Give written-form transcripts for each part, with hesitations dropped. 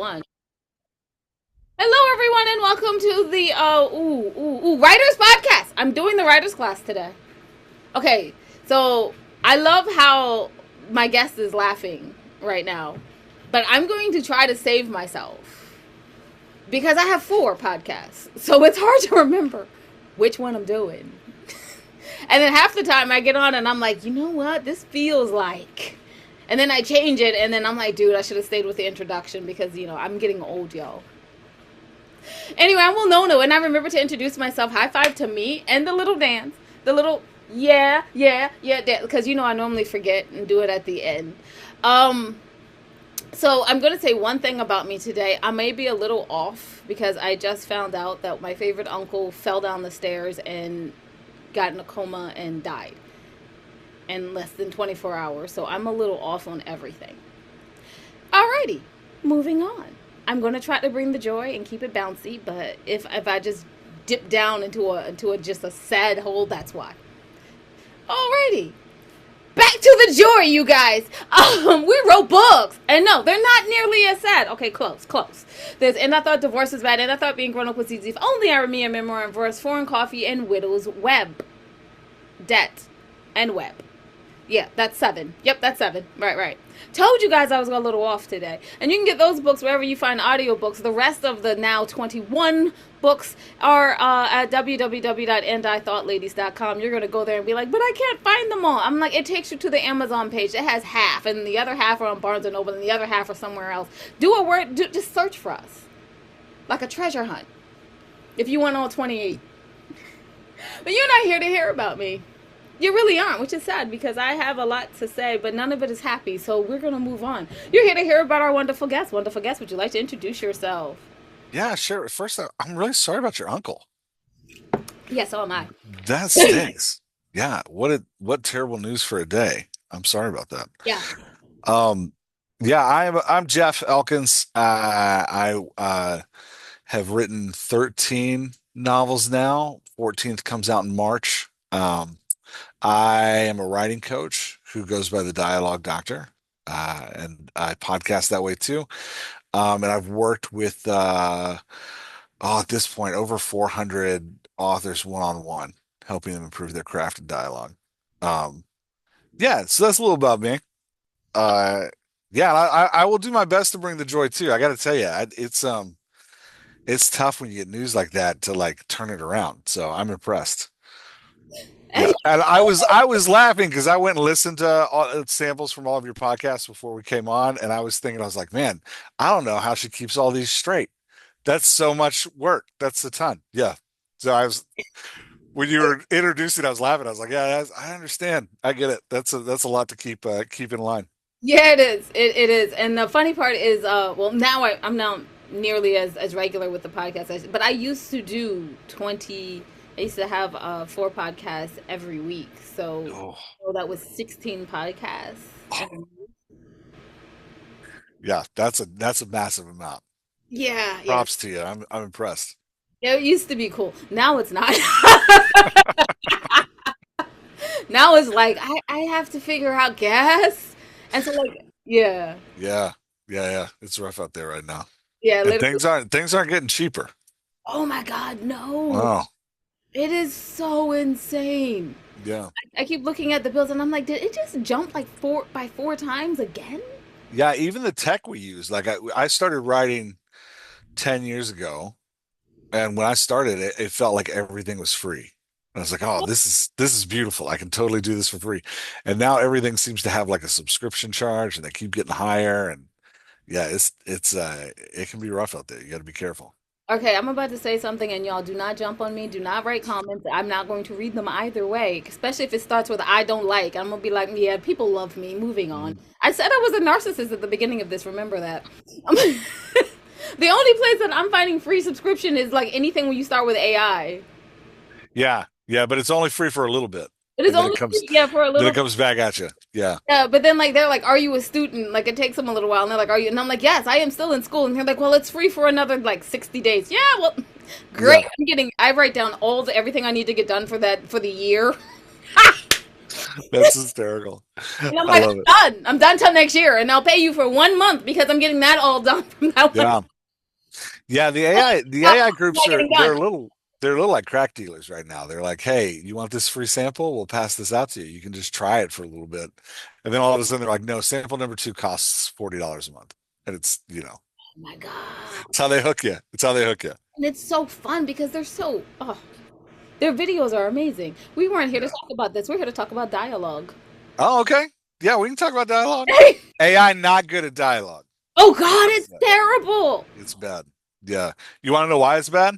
one. Hello, everyone, and welcome to the Writers Podcast. I'm doing the Writers class today. Okay, so I love how my guest is laughing right now, but I'm going to try to save myself because I have 4 podcasts, so it's hard to remember which one I'm doing. And then half the time I get on and I'm like, you know what? This feels like. And then I change it, and then I'm like, dude, I should have stayed with the introduction because, I'm getting old, y'all. Anyway, I'm Will Nono, and I remember to introduce myself. High five to me and the little dance. The little, yeah, because, I normally forget and do it at the end. So I'm going to say one thing about me today. I may be a little off because I just found out that my favorite uncle fell down the stairs and got in a coma and died in less than 24 hours. So I'm a little off on everything. Alrighty, moving on. I'm going to try to bring the joy and keep it bouncy, but if I just dip down into a just a sad hole, that's why. Alrighty. Back to the joy, you guys. We wrote books, and no, they're not nearly as sad. Okay, close. There's And I Thought Divorce Was Bad, and I Thought Being Grown Up Was Easy. If Only I Were Me, a Memoir and Verse, Foreign Coffee, and Widow's Web. Debt and Web. Yeah, that's 7. Yep, that's 7. Right. Told you guys I was a little off today. And you can get those books wherever you find audiobooks. The rest of the now 21 books are at www.andithoughladies.com. You're going to go there and be like, but I can't find them all. I'm like, it takes you to the Amazon page. It has half, and the other half are on Barnes & Noble, and the other half are somewhere else. Just search for us. Like a treasure hunt. If you want all 28. But you're not here to hear about me. You really aren't, which is sad because I have a lot to say, but none of it is happy, so we're going to move on. You're here to hear about our wonderful guest. Wonderful guest, would you like to introduce yourself? Yeah, sure. First, I'm really sorry about your uncle. Yeah, so am I. That stinks. Yeah, what terrible news for a day. I'm sorry about that. Yeah. Um, yeah, I'm Jeff Elkins. I have written 13 novels now. 14th comes out in March. I am a writing coach who goes by the Dialogue Doctor, and I podcast that way too. And I've worked with at this point, over 400 authors one-on-one, helping them improve their craft and dialogue. Um, yeah, so that's a little about me. Uh, yeah, I will do my best to bring the joy too. I got to tell you, it's tough when you get news like that to like turn it around. So I'm impressed. Yeah, and I was laughing because I went and listened to samples from all of your podcasts before we came on, and I was thinking, I was like, man, I don't know how she keeps all these straight. That's so much work. That's a ton. Yeah. So when you were introducing, I was laughing. I was like, yeah, I understand. I get it. That's a lot to keep in line. Yeah, it is. It is. And the funny part is, well, now I'm not nearly as regular with the podcast, but I used to do 20. I used to have 4 podcasts every week. Oh, So that was 16 podcasts. oh, yeah, that's a massive amount. Yeah. Props to you. I'm impressed. Yeah, it used to be cool. Now it's not. Now it's like I have to figure out gas. And so like, yeah. Yeah. It's rough out there right now, Yeah, and literally. things aren't getting cheaper. Oh my God, no. Oh, It is so insane. yeah. I keep looking at the bills and I'm like, did it just jump like 4 times again? Yeah, even the tech we use. Like I started writing 10 years ago, and when I started it felt like everything was free. And I was like, oh, this is beautiful. I can totally do this for free. And now everything seems to have like a subscription charge, and they keep getting higher. And yeah, it can be rough out there. You got to be careful. Okay, I'm about to say something and y'all do not jump on me. Do not write comments. I'm not going to read them either way, especially if it starts with I don't like. I'm going to be like, yeah, people love me. Moving on. Mhm. I said I was a narcissist at the beginning of this. Remember that. The only place that I'm finding free subscription is like anything when you start with AI. Yeah, but it's only free for a little bit, It is and only free, yeah, for a then it little. comes back at you. Yeah, Yeah, but then like they're like, "Are you a student?" Like it takes them a little while, and they're like, "Are you?" And I'm like, "Yes, I am still in school." And they're like, "Well, it's free for another like 60 days." Yeah, well, great. yeah. I write down everything I need to get done for the year. That's hysterical. And I'm I like, love it. I'm done. I'm done till next year, and I'll pay you for 1 month because I'm getting that all done from that one. Yeah. Yeah, the Stop AI groups not are getting done. they're a little like crack dealers right now. They're like, "Hey, you want this free sample? We'll pass this out to you. You can just try it for a little bit." And then all of a sudden they're like, "No, sample number two costs $40 a month." And it's, Oh my god! it's how they hook you. It's how they hook you. And it's so fun because they're so. Oh, their videos are amazing. We weren't here to Yeah. talk about this. We're here to talk about dialogue. Oh, okay. Yeah, we can talk about dialogue. AI not good at dialogue. Oh god, It's it's bad. terrible. It's bad. Yeah. You want to know why it's bad?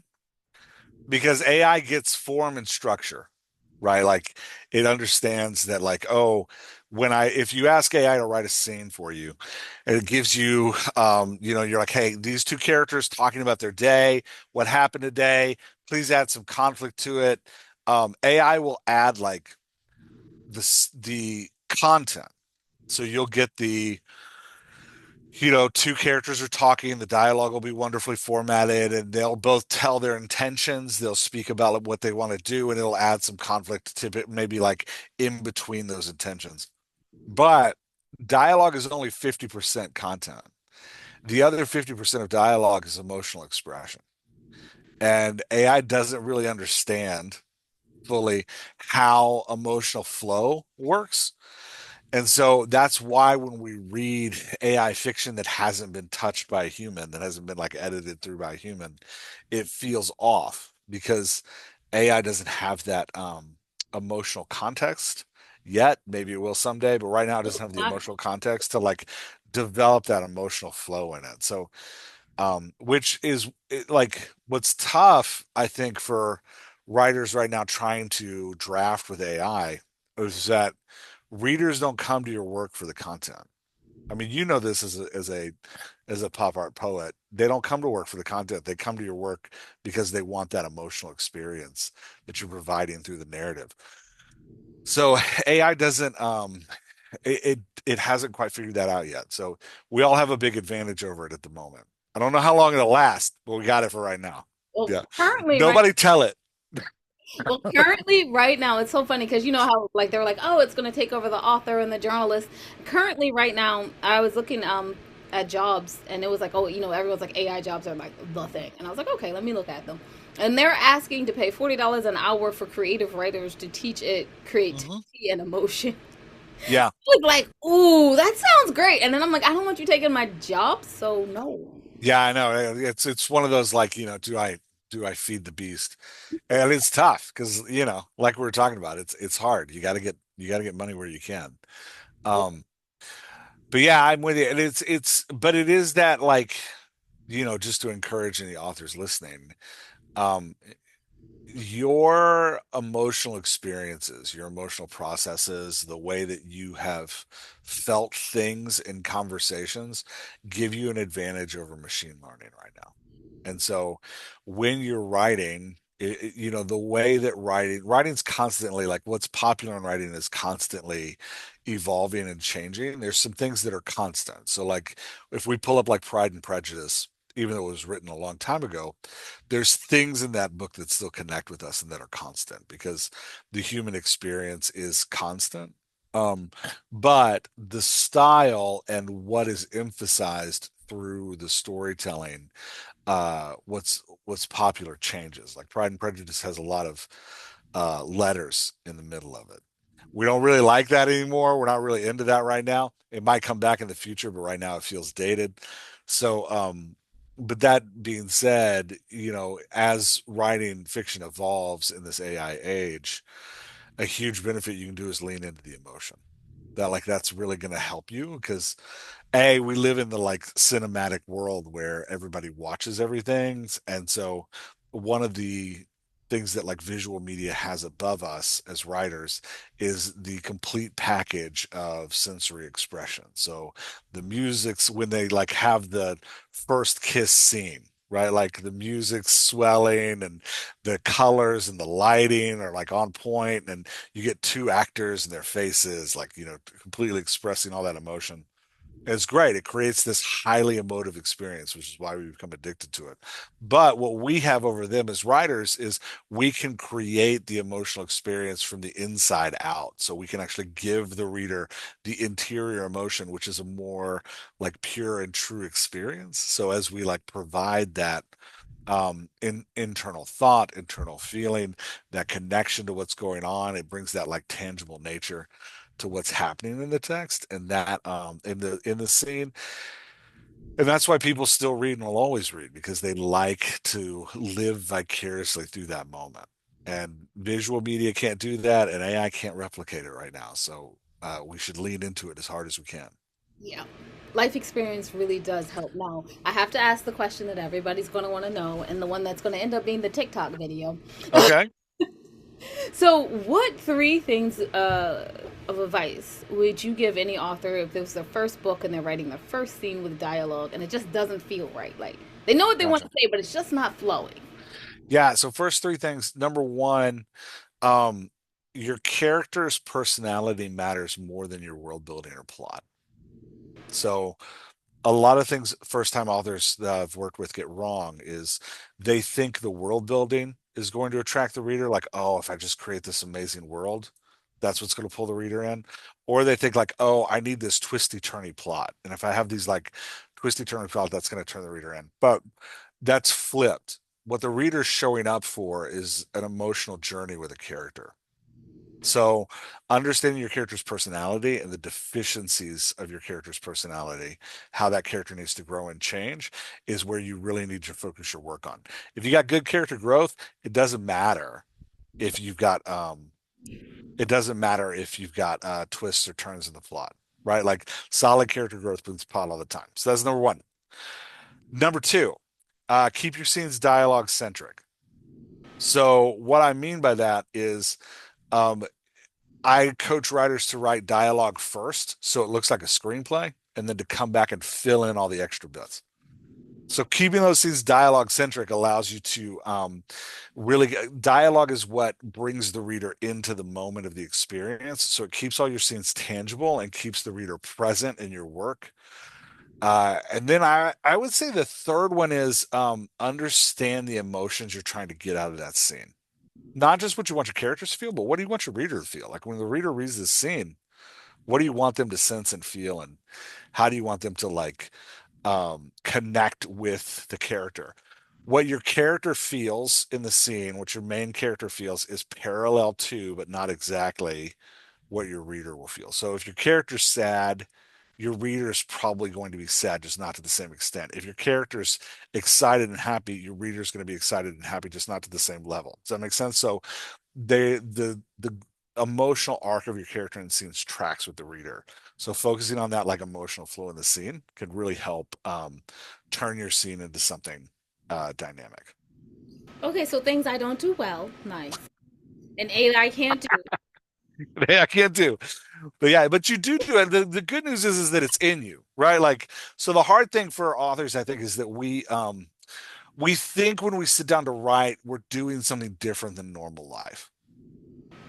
Because AI gets form and structure, right? Like it understands that, like, oh, if you ask AI to write a scene for you, and it gives you, you're like, hey, these two characters talking about their day, what happened today, please add some conflict to it. AI will add like the content. So you'll get two characters are talking, the dialogue will be wonderfully formatted, and they'll both tell their intentions. They'll speak about what they want to do, and it'll add some conflict to it, maybe like in between those intentions. But dialogue is only 50% content. The other 50% of dialogue is emotional expression. And AI doesn't really understand fully how emotional flow works. And so that's why when we read AI fiction that hasn't been touched by a human, that hasn't been like edited through by a human, it feels off because AI doesn't have that emotional context yet. Maybe it will someday, but right now it doesn't have the emotional context to like develop that emotional flow in it. So, which is like what's tough, I think, for writers right now trying to draft with AI is that readers don't come to your work for the content. I mean, you know this as a pop art poet. They don't come to work for the content. They come to your work because they want that emotional experience that you're providing through the narrative. So AI doesn't it hasn't quite figured that out yet. So we all have a big advantage over it at the moment. I don't know how long it'll last, but we got it for right now. Well, Yeah. currently, right. Nobody tell it. Well, currently, right now, it's so funny because you know how like they're like, oh, it's going to take over the author and the journalist. Currently, right now, I was looking at jobs, and it was like, oh, everyone's like AI jobs are like the thing, and I was like, okay, let me look at them, and they're asking to pay $40 an hour for creative writers to teach it Hmm. creativity and emotion. Yeah. I was like, ooh, that sounds great, and then I'm like, I don't want you taking my job, so no. Yeah, I know. It's one of those like, do I feed the beast? And it's tough because, like we were talking about, it's hard. You got to get money where you can. Um, but yeah, I'm with you. And but it is that like, just to encourage any authors listening, um, your emotional experiences, your emotional processes, the way that you have felt things in conversations give you an advantage over machine learning right now. And so when you're writing, the way that writing's constantly like what's popular in writing is constantly evolving and changing. There's some things that are constant. So like if we pull up like Pride and Prejudice, even though it was written a long time ago, there's things in that book that still connect with us and that are constant because the human experience is constant. Um, but the style and what is emphasized through the storytelling, what's popular changes. Like Pride and Prejudice has a lot of letters in the middle of it. We don't really like that anymore. We're not really into that right now. It might come back in the future, but right now it feels dated. So, but that being said, as writing fiction evolves in this AI age, a huge benefit you can do is lean into the emotion. That's really going to help you because we live in the like cinematic world where everybody watches everything. And so one of the things that like visual media has above us as writers is the complete package of sensory expression. So the music's when they like have the first kiss scene, right? Like the music's swelling and the colors and the lighting are like on point, and you get two actors and their faces like, completely expressing all that emotion. It's great. It creates this highly emotive experience, which is why we become addicted to it. But what we have over them as writers is we can create the emotional experience from the inside out. So we can actually give the reader the interior emotion, which is a more like pure and true experience. So as we like provide that in internal thought, internal feeling, that connection to what's going on, it brings that like tangible nature to what's happening in the text and that in the scene. And that's why people still read and will always read because they like to live vicariously through that moment. And visual media can't do that, and AI can't replicate it right now. So we should lean into it as hard as we can. Yeah. Life experience really does help. Now, I have to ask the question that everybody's going to want to know, and the one that's going to end up being the TikTok video. Okay. So, what three things of advice would you give any author if this was their first book and they're writing their first scene with dialogue and it just doesn't feel right? Like they know what they want Gotcha. to say, but it's just not flowing. Yeah. So first three things. Number one, um, your character's personality matters more than your world building or plot. So a lot of things first time authors that I've worked with get wrong is they think the world building is going to attract the reader, like, oh, if I just create this amazing world, that's what's going to pull the reader in. Or they think like, oh, I need this twisty turny plot. And if I have these like twisty turny plot, that's going to turn the reader in. But that's flipped. What the reader's showing up for is an emotional journey with a character. So, understanding your character's personality and the deficiencies of your character's personality, how that character needs to grow and change, is where you really need to focus your work on. If you got good character growth, it doesn't matter if you've got twists or turns in the plot, right? Like solid character growth brings plot all the time. So that's number one. Number two, keep your scenes dialogue centric. So what I mean by that is um, I coach writers to write dialogue first, so it looks like a screenplay, and then to come back and fill in all the extra bits. So keeping those scenes dialogue centric allows you to really dialogue is what brings the reader into the moment of the experience. So it keeps all your scenes tangible and keeps the reader present in your work. And then I would say the third one is understand the emotions you're trying to get out of that scene. Not just what you want your characters to feel, but what do you want your reader to feel? Like when the reader reads this scene, what do you want them to sense and feel, and how do you want them to like connect with the character? What your character feels in the scene, what your main character feels, is parallel to, but not exactly what your reader will feel. So if your character's sad, your reader is probably going to be sad, just not to the same extent. If your character's excited and happy, your reader's going to be excited and happy, just not to the same level. Does that make sense? So the emotional arc of your character in scenes tracks with the reader. So focusing on that like emotional flow in the scene could really help turn your scene into something dynamic. Okay, so things I don't do well, nice, and eight I can't do. Hey, I can't do. But yeah, but you do it. The good news is that it's in you, right? Like, so the hard thing for authors, I think, is that we think when we sit down to write, we're doing something different than normal life,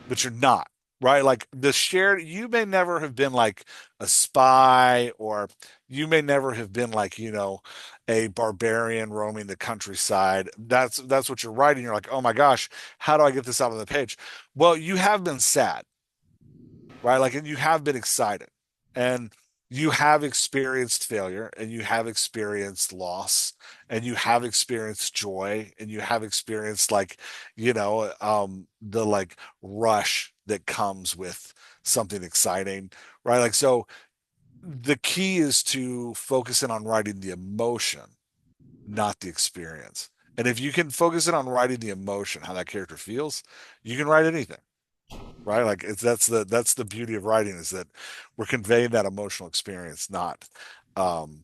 but you're not, right? Like the shared, you may never have been like a spy, or you may never have been like, a barbarian roaming the countryside. That's what you're writing. You're like, oh my gosh, how do I get this out on the page? Well, you have been sad, right? Like, and you have been excited, and you have experienced failure, and you have experienced loss, and you have experienced joy, and you have experienced like, the like rush that comes with something exciting, right? Like, so the key is to focus in on writing the emotion, not the experience. And if you can focus in on writing the emotion, how that character feels, you can write anything, right? Like that's the beauty of writing, is that we're conveying that emotional experience, not um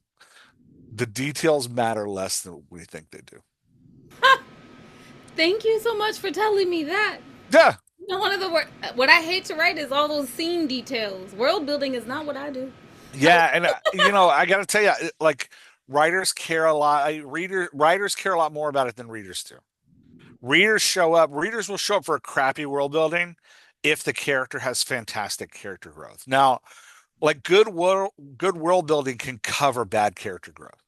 the details matter less than we think they do. Thank you so much for telling me that. Yeah. You know, one of the what I hate to write is all those scene details. World building is not what I do. Yeah, and I got to tell you, like writers care a lot. Writers care a lot more about it than readers do. Readers will show up for a crappy world building if the character has fantastic character growth. Now, like good world building can cover bad character growth,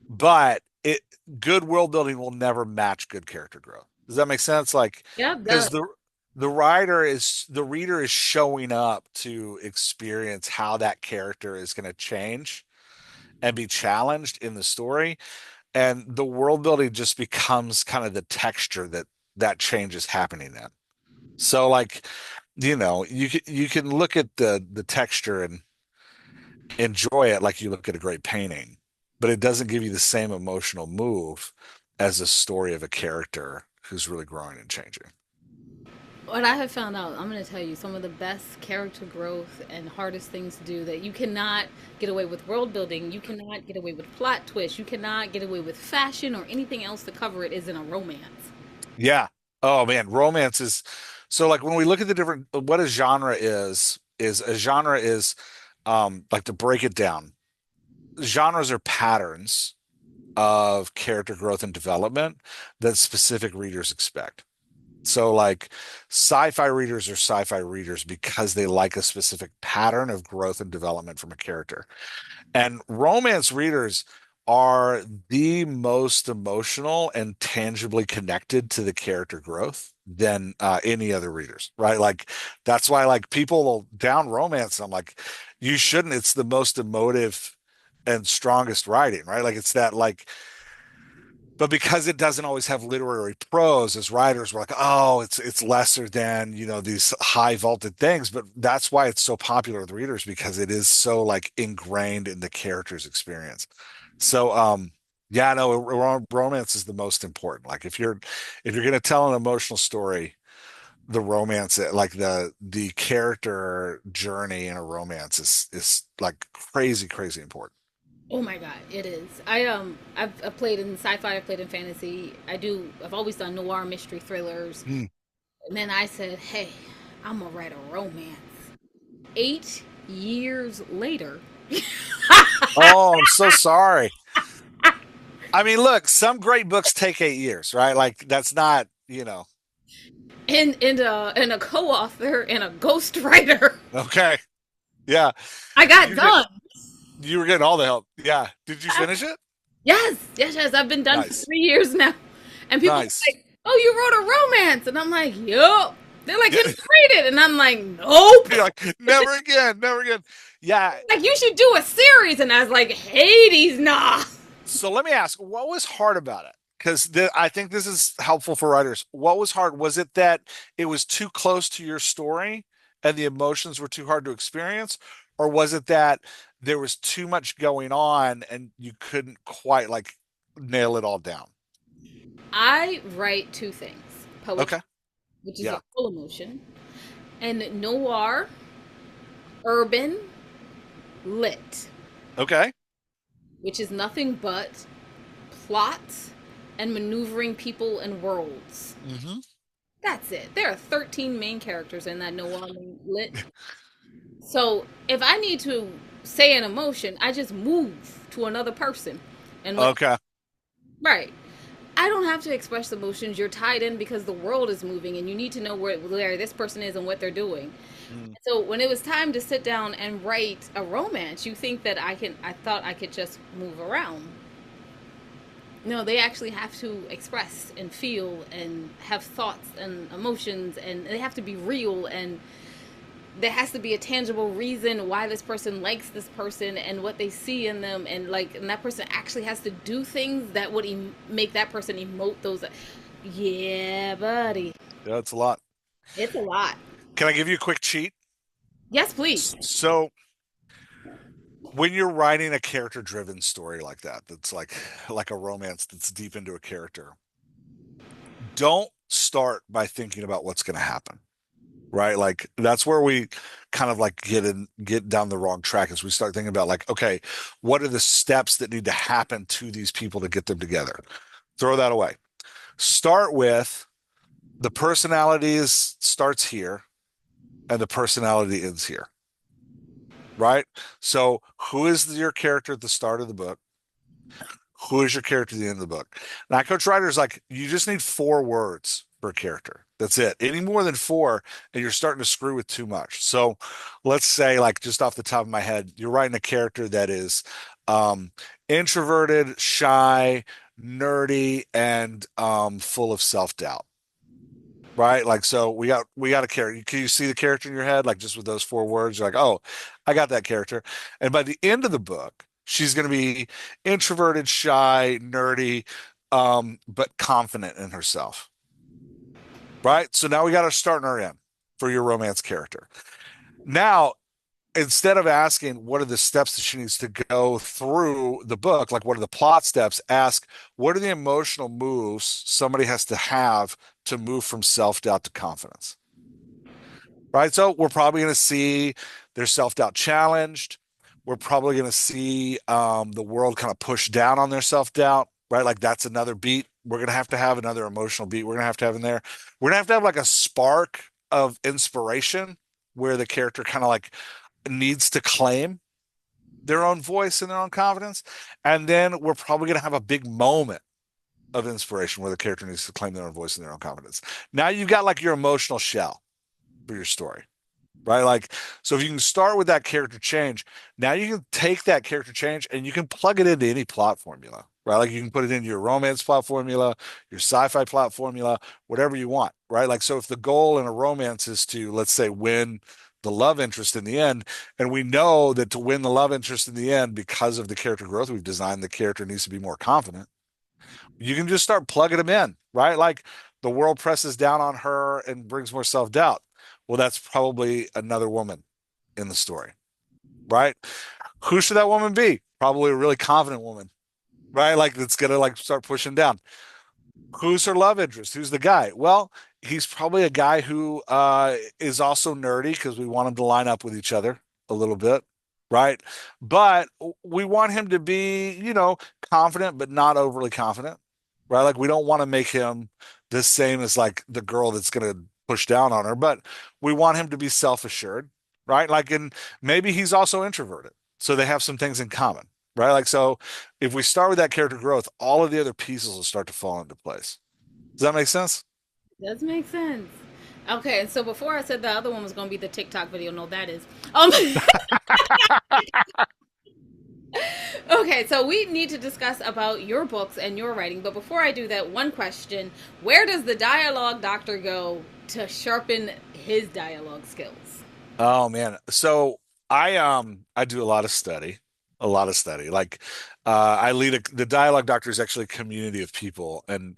but it good world building will never match good character growth. Does that make sense? Like, Yeah, because the reader is showing up to experience how that character is going to change and be challenged in the story, and the world building just becomes kind of the texture that that change is happening in. So like, you can look at the texture and enjoy it like you look at a great painting, but it doesn't give you the same emotional move as a story of a character who's really growing and changing. what I have found out, I'm going to tell you some of the best character growth and hardest things to do that you cannot get away with world building, you cannot get away with plot twists, you cannot get away with fashion or anything else to cover it is in a romance. Yeah. Oh man, romance is so like when we look at the different what a genre is a genre is like to break it down. Genres are patterns of character growth and development that specific readers expect. So like sci-fi readers are sci-fi readers because they like a specific pattern of growth and development from a character. And romance readers are the most emotional and tangibly connected to the character growth than any other readers, right? Like that's why like people will down romance. And I'm like, you shouldn't. It's the most emotive and strongest writing, right? Like it's that like but because it doesn't always have literary prose, as writers we're like, oh, it's lesser than, these high vaulted things. But that's why it's so popular with readers because it is so like ingrained in the character's experience. So yeah, no, romance is the most important. Like if you're gonna tell an emotional story, the romance like the character journey in a romance is like crazy, crazy important. Oh my god, it is. I've played in sci-fi, I've played in fantasy. I've always done noir mystery thrillers. Hmm. And then I said, "Hey, I'm gonna write a romance." 8 years later, Oh, I'm so sorry. I mean, look, some great books take 8 years, right? Like that's not. and a co-author and a ghostwriter, Okay. Yeah. I got You get done. you were getting all the help. Yeah. Did you finish it? Yes, yes, yes. I've been done for Nice. 3 years now, and people are Nice. like, "Oh, you wrote a romance," and I'm like, "Yup." They're like, Yeah. "Can I read it?" And I'm like, "Nope." You're like, never again, never again. Yeah. Like, you should do a series, and I was like, "Hades, nah." So let me ask, what was hard about it? Because I think this is helpful for writers. What was hard? Was it that it was too close to your story and the emotions were too hard to experience? Or was it that there was too much going on and you couldn't quite like nail it all down? I write two things: poetry, Okay. which is Yeah. a full emotion, and noir, urban, lit, Okay. which is nothing but plot and maneuvering people and worlds. Hmm. That's it. There are 13 main characters in that noir lit. So if I need to say an emotion, I just move to another person. And what, Okay. right. I don't have to express emotions. You're tied in because the world is moving and you need to know where this person is and what they're doing. Mm. So when it was time to sit down and write a romance, you think that I thought I could just move around. No, they actually have to express and feel and have thoughts and emotions, and they have to be real, and there has to be a tangible reason why this person likes this person and what they see in them, and like, and that person actually has to do things that would make that person emote those. Yeah, buddy, Yeah, it's a lot. it's a lot. Can I give you a quick cheat? Yes, please. So when you're writing a character driven story like that, that's like a romance that's deep into a character, don't start by thinking about what's going to happen, right? Like that's where we kind of like get down the wrong track as we start thinking about like, okay, what are the steps that need to happen to these people to get them together? Throw that away. Start with the personalities starts here and the personality ends here, right? So who is your character at the start of the book? Who is your character at the end of the book? And I coach writers like you just need 4 words per character. That's it. Any more than four, and you're starting to screw with too much. So let's say, like, just off the top of my head, you're writing a character that is um, introverted, shy, nerdy, and full of self-doubt. Right? Like, so we got a character. Can you see the character in your head? Like, just with those four words, you're like, oh, I got that character. And by the end of the book, she's going to be introverted, shy, nerdy, but confident in herself. Right? So now we got to start her in for your romance character. Now, instead of asking what are the steps that she needs to go through the book, like what are the plot steps, ask what are the emotional moves somebody has to have to move from self-doubt to confidence. Right? So we're probably going to see their self-doubt challenged. We're probably going to see the world kind of push down on their self-doubt, right? Like that's another beat. We're going to have another emotional beat. We're going to have in there. We're going to have like a spark of inspiration where the character kind of like needs to claim their own voice and their own confidence. And then we're probably going to have a big moment of inspiration where the character needs to claim their own voice and their own confidence. Now you've got like your emotional shell for your story, right? Like, so if you can start with that character change, now you can take that character change and you can plug it into any plot formula, right? Like you can put it into your romance plot formula, your sci-fi plot formula, whatever you want, right? Like, so if the goal in a romance is to, let's say, win the love interest in the end, and we know that to win the love interest in the end, because of the character growth we've designed, the character needs to be more confident. You can just start plugging them in, right? Like the world presses down on her and brings more self-doubt. Well, that's probably another woman in the story, right? Who should that woman be? Probably a really confident woman, right? Like that's gonna like start pushing down. Who's her love interest? Who's the guy? Well, he's probably a guy who is also nerdy because we want him to line up with each other a little bit, right? But we want him to be, confident, but not overly confident, right? Like we don't want to make him the same as like the girl that's going to push down on her, but we want him to be self-assured, right? Like, and maybe he's also introverted. So they have some things in common, right? Like, so if we start with that character growth, all of the other pieces will start to fall into place. Does that make sense? Does make sense. Okay, and so before I said the other one was going to be the TikTok video, no, that is. Okay, so we need to discuss about your books and your writing, but before I do that, one question: where does the dialogue doctor go to sharpen his dialogue skills? Oh man. So I do a lot of study, a lot of study. Like I lead the dialogue doctor is actually a community of people. And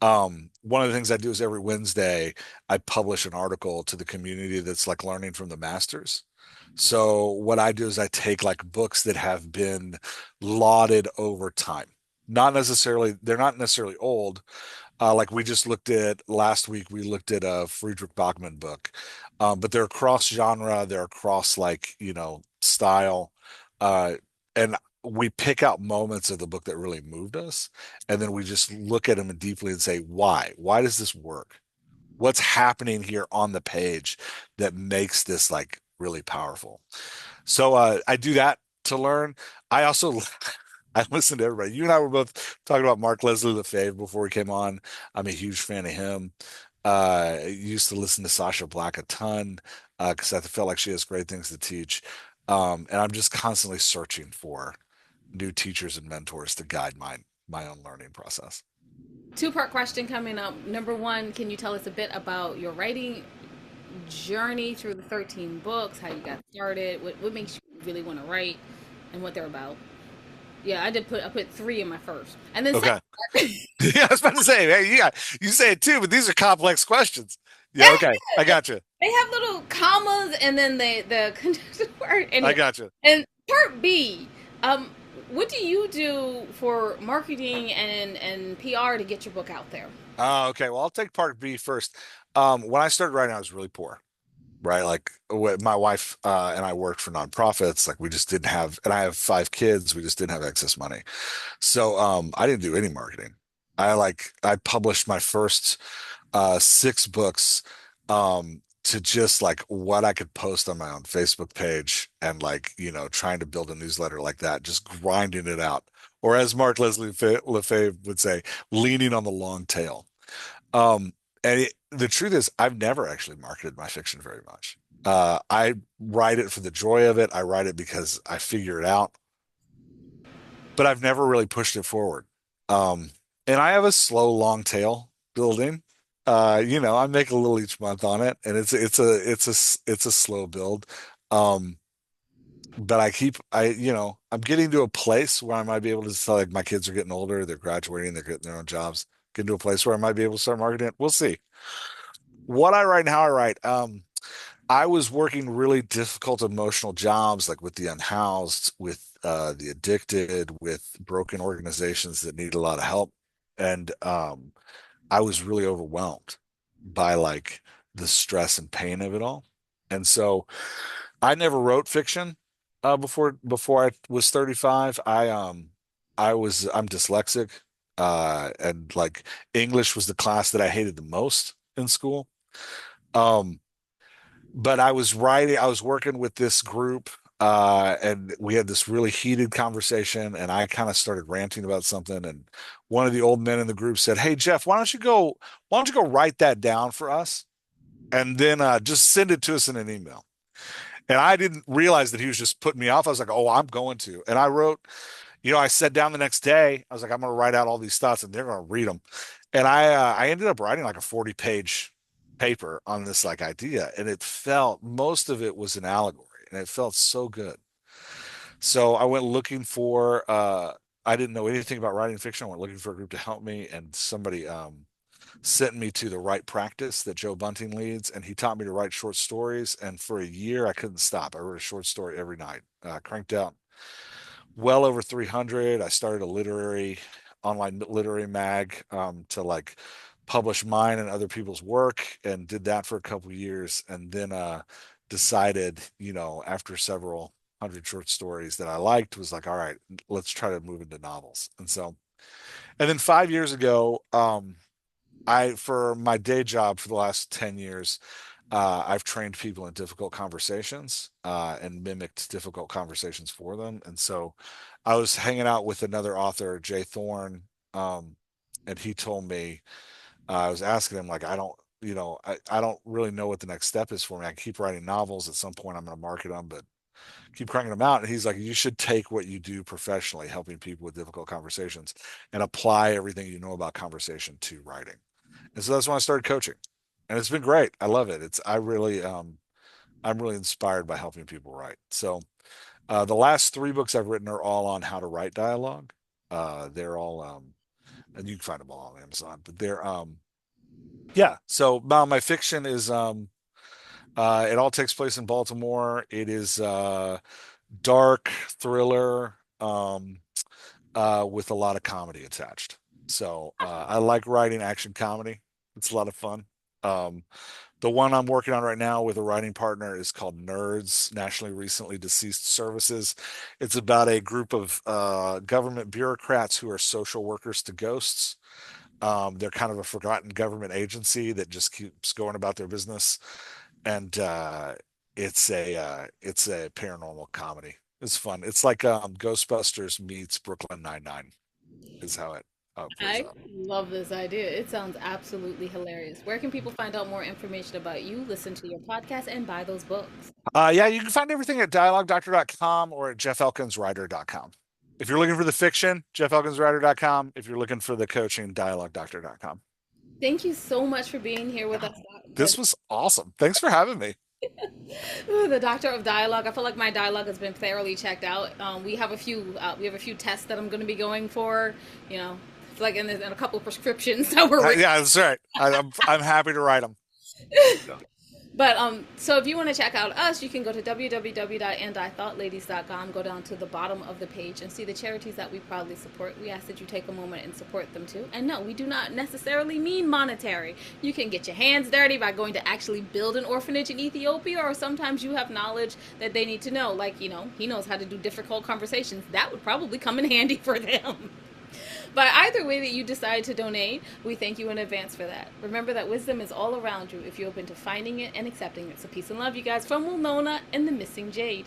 one of the things I do is every Wednesday I publish an article to the community that's like learning from the masters. So what I do is I take like books that have been lauded over time. They're not necessarily old, like we just looked at last week, we looked at a Friedrich Bachmann book, but they're cross genre, they're across like style, uh, and we pick out moments of the book that really moved us, and then we just look at them deeply and say, why? Why does this work? What's happening here on the page that makes this like really powerful? So I do that to learn. I also I listen to everybody. You and I were both talking about Mark Leslie Lefebvre before we came on. I'm a huge fan of him. I used to listen to Sasha Black a ton because I felt like she has great things to teach. And I'm just constantly searching for new teachers and mentors to guide my own learning process. Two-part question coming up. Number one, can you tell us a bit about your writing journey through the 13 books, how you got started, what makes you really want to write, and what they're about? Yeah, I put three in my first. And then second Okay. part, Yeah, I was about to say, hey, you say it too, but these are complex questions. Yeah, okay. I got you. they have little commas and then the conjunction word. I Anyway, got you. and part B, um, what do you do for marketing and PR to get your book out there? Okay. Well, I'll take part B first. When I started writing, I was really poor, right? Like my wife and I worked for nonprofits. Like we just didn't have, and I have five kids. We just didn't have excess money. So I didn't do any marketing. I published my first six books to just like what I could post on my own Facebook page and like, trying to build a newsletter like that, just grinding it out. Or as Mark Leslie Lefebvre would say, leaning on the long tail. The truth is, I've never actually marketed my fiction very much. I write it for the joy of it. I write it because I figure it out, but I've never really pushed it forward. Um, and I have a slow, long tail building. I make a little each month on it, and it's a slow build. Um, but I'm getting to a place where I might be able to tell, like, my kids are getting older, they're graduating, they're getting their own jobs. Getting to a place where I might be able to start marketing it. We'll see. What I write and how I write. I was working really difficult emotional jobs, like with the unhoused, with the addicted, with broken organizations that need a lot of help. And I was really overwhelmed by like the stress and pain of it all. And so I never wrote fiction before I was 35. I'm dyslexic, and like English was the class that I hated the most in school. Um, but I was working with this group, and we had this really heated conversation, and I kind of started ranting about something, and one of the old men in the group said, "Hey, Jeff, why don't you go write that down for us, and then just send it to us in an email." And I didn't realize that he was just putting me off. I was like, "Oh, I'm going to." And I sat down the next day. I was like, "I'm going to write out all these thoughts, and they're going to read them." And I ended up writing like a 40-page paper on this like idea, and most of it was an allegory, and it felt so good. So I went looking for I didn't know anything about writing fiction. I went looking for a group to help me, and somebody sent me to the Write Practice that Joe Bunting leads, and he taught me to write short stories. And for a year, I couldn't stop. I wrote a short story every night, cranked out well over 300. I started a online literary mag, to like publish mine and other people's work, and did that for a couple of years. And then decided, after several hundred short stories that I liked, was like, all right, let's try to move into novels. And then 5 years ago, for my day job for the last 10 years, I've trained people in difficult conversations, and mimicked difficult conversations for them. And so I was hanging out with another author, Jay Thorne, um, and he told me, I was asking him, like, I don't really know what the next step is for me. I keep writing novels. At some point, I'm going to market them, but keep cranking them out. And he's like, you should take what you do professionally, helping people with difficult conversations, and apply everything you know about conversation to writing. And so that's when I started coaching, and it's been great. I love it. I'm really inspired by helping people write. So the last three books I've written are all on how to write dialogue. They're all and you can find them all on Amazon. But yeah. So my fiction is it all takes place in Baltimore. It is dark thriller, with a lot of comedy attached. So I like writing action comedy. It's a lot of fun. Um, the one I'm working on right now with a writing partner is called Nerds, Nationally Recently Deceased Services. It's about a group of government bureaucrats who are social workers to ghosts. They're kind of a forgotten government agency that just keeps going about their business, and it's a paranormal comedy. It's fun. It's like Ghostbusters meets Brooklyn Nine-Nine is how it plays I out. love this idea. It sounds absolutely hilarious. Where can people find out more information about you, listen to your podcast, and buy those books? Yeah, you can find everything at dialoguedoctor.com or at jeffelkinswriter.com. If you're looking for the fiction, jeffelkinswriter.com. If you're looking for the coaching, dialoguedoctor.com. Thank you so much for being here with us. This was awesome. Thanks for having me. The Doctor of Dialogue. I feel like my dialogue has been thoroughly checked out. We have a few tests that I'm going to be going for. You know, like in a couple of prescriptions that were written. Yeah, that's right. I'm happy to write them. But so if you want to check out us, you can go to www.andithoughtLadies.com, go down to the bottom of the page and see the charities that we proudly support. We ask that you take a moment and support them too. And no, we do not necessarily mean monetary. You can get your hands dirty by going to actually build an orphanage in Ethiopia, or sometimes you have knowledge that they need to know. Like, he knows how to do difficult conversations. That would probably come in handy for them. But either way that you decide to donate, we thank you in advance for that. Remember that wisdom is all around you if you're open to finding it and accepting it. So peace and love, you guys, from Winona and the Missing Jade.